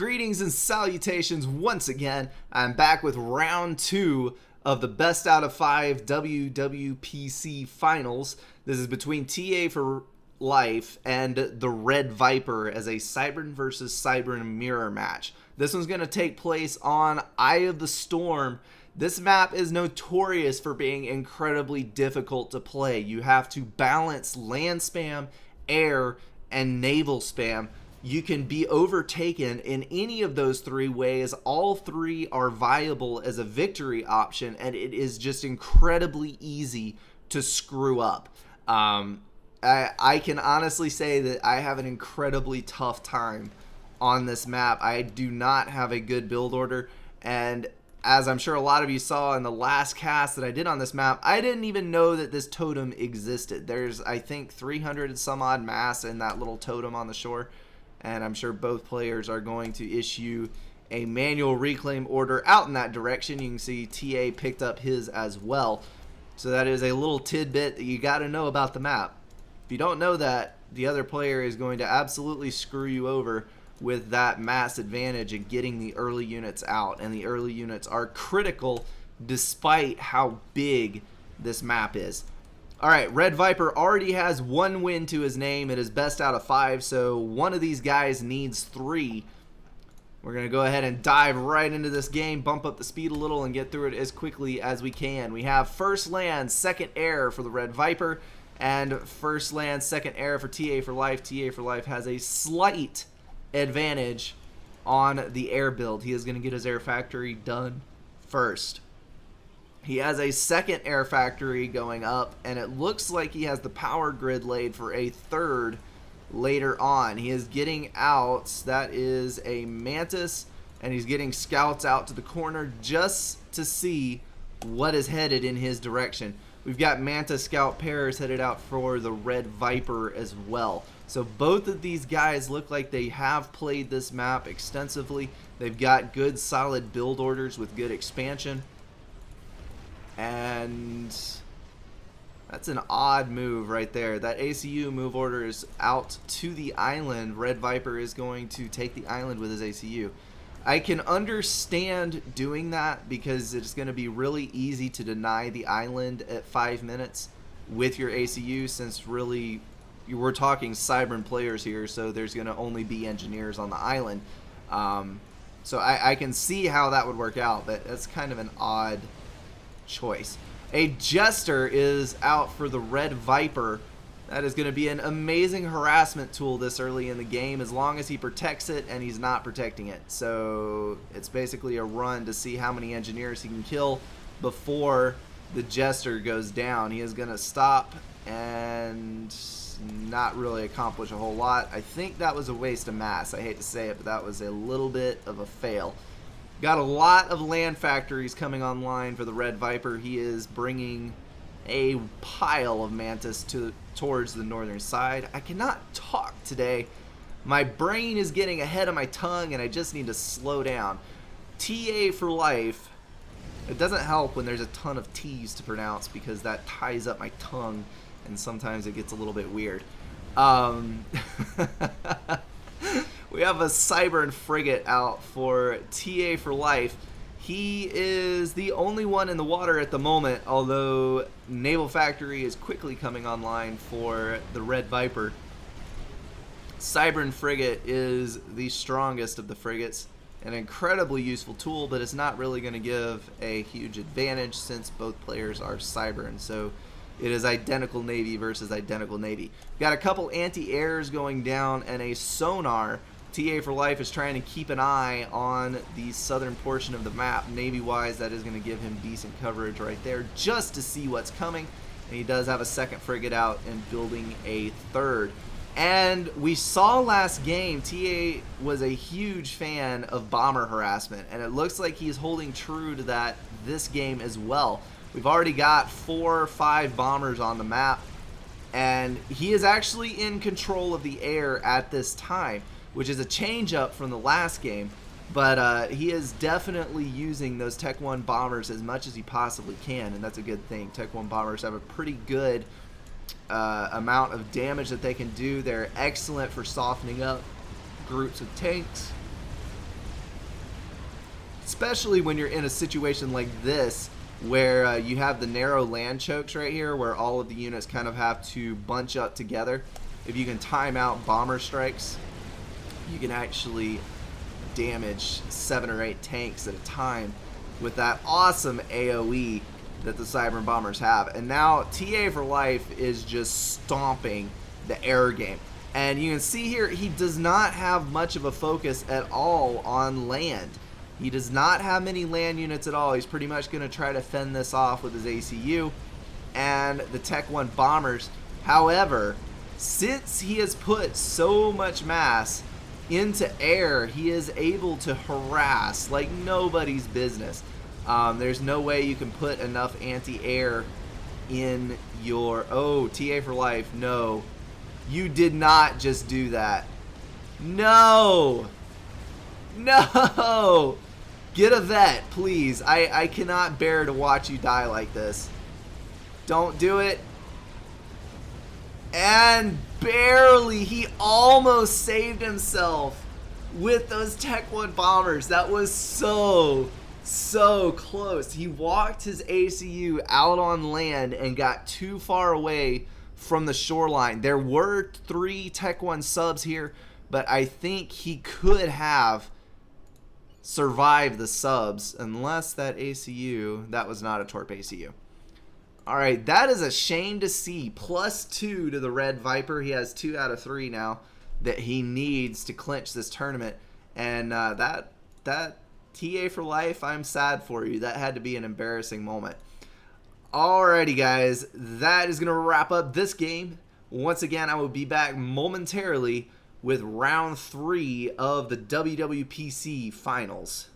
Greetings and salutations once again. I'm back with round 2 of the best out of 5 WWPC finals. This is between TA4Life and TheRedViper as a Cybern versus Cybern mirror match. This one's going to take place on Eye of the Storm. This map is notorious for being incredibly difficult to play. You have to balance land spam, air, and naval spam. You can be overtaken in any of those 3 ways. All 3 are viable as a victory option, and it is just incredibly easy to screw up. I can honestly say that I have an incredibly tough time on this map. I do not have a good build order, and as I'm sure a lot of you saw in the last cast that I did on this map, I didn't even know that this totem existed. There's, I think, 300 and some odd mass in that little totem on the shore. And I'm sure both players are going to issue a manual reclaim order out in that direction. You can see TA picked up his as well. So that is a little tidbit that you got to know about the map. If you don't know that, the other player is going to absolutely screw you over with that mass advantage and getting the early units out. And the early units are critical despite how big this map is. Alright, RedViper already has 1 win to his name. It is best out of 5, so one of these guys needs 3. We're going to go ahead and dive right into this game, bump up the speed a little, and get through it as quickly as we can. We have first land, second air for the RedViper, and first land, second air for TA4Life. TA4Life has a slight advantage on the air build. He is going to get his air factory done first. He has a second air factory going up, and it looks like he has the power grid laid for a third later on. He is getting out. That is a Mantis, and he's getting scouts out to the corner just to see what is headed in his direction. We've got Mantis scout pairs headed out for the RedViper as well. So both of these guys look like they have played this map extensively. They've got good solid build orders with good expansion. And that's an odd move right there. That ACU move order is out to the island. RedViper is going to take the island with his ACU. I can understand doing that because it's going to be really easy to deny the island at 5 minutes with your ACU, since really we're talking Cybern players here, so there's going to only be engineers on the island. So I can see how that would work out, but that's kind of an odd choice. A Jester is out for the RedViper. That is going to be an amazing harassment tool this early in the game, as long as he protects it and he's not protecting it. So it's basically a run to see how many engineers he can kill before the Jester goes down. He is going to stop and not really accomplish a whole lot. I think that was a waste of mass. I hate to say it, but that was a little bit of a fail. Got a lot of land factories coming online for the RedViper. He is bringing a pile of Mantis towards the northern side. I cannot talk today. My brain is getting ahead of my tongue, and I just need to slow down. TA4Life. It doesn't help when there's a ton of T's to pronounce, because that ties up my tongue, and sometimes it gets a little bit weird. We have a Cybern frigate out for TA4Life. He is the only one in the water at the moment, although Naval Factory is quickly coming online for the RedViper. Cybern frigate is the strongest of the frigates, an incredibly useful tool, but it's not really going to give a huge advantage since both players are Cybern. So it is identical Navy versus identical Navy. Got a couple anti-airs going down and a sonar. TA4Life is trying to keep an eye on the southern portion of the map. Navy-wise, that is going to give him decent coverage right there just to see what's coming. And he does have a second frigate out and building a third. And we saw last game, TA was a huge fan of bomber harassment, and it looks like he's holding true to that this game as well. We've already got 4 or 5 bombers on the map, and he is actually in control of the air at this time, which is a change up from the last game, but he is definitely using those Tech 1 bombers as much as he possibly can, and that's a good thing. Tech 1 bombers have a pretty good amount of damage that they can do. They're excellent for softening up groups of tanks. especially when you're in a situation like this where you have the narrow land chokes right here where all of the units kind of have to bunch up together. If you can time out bomber strikes, you can actually damage 7 or 8 tanks at a time with that awesome AoE that the Cyber Bombers have. And now TA4Life is just stomping the air game. And you can see here, he does not have much of a focus at all on land. He does not have many land units at all. He's pretty much going to try to fend this off with his ACU and the Tech 1 bombers. However, since he has put so much mass into air, he is able to harass like nobody's business. There's no way you can put enough anti-air in your... Oh, TA4Life, no. You did not just do that. No! No! Get a vet, please. I cannot bear to watch you die like this. Don't do it. And barely, he almost saved himself with those Tech 1 bombers. That was so close. He walked his ACU out on land and got too far away from the shoreline. There were 3 Tech 1 subs here, but I think he could have survived the subs unless that ACU, that was not a Torp ACU. Alright, that is a shame to see. +2 to the TheRedViper. He has 2 out of 3 now that he needs to clinch this tournament. And that TA4Life, I'm sad for you. That had to be an embarrassing moment. Alrighty, guys, that is going to wrap up this game. Once again, I will be back momentarily with round 3 of the WWPC finals.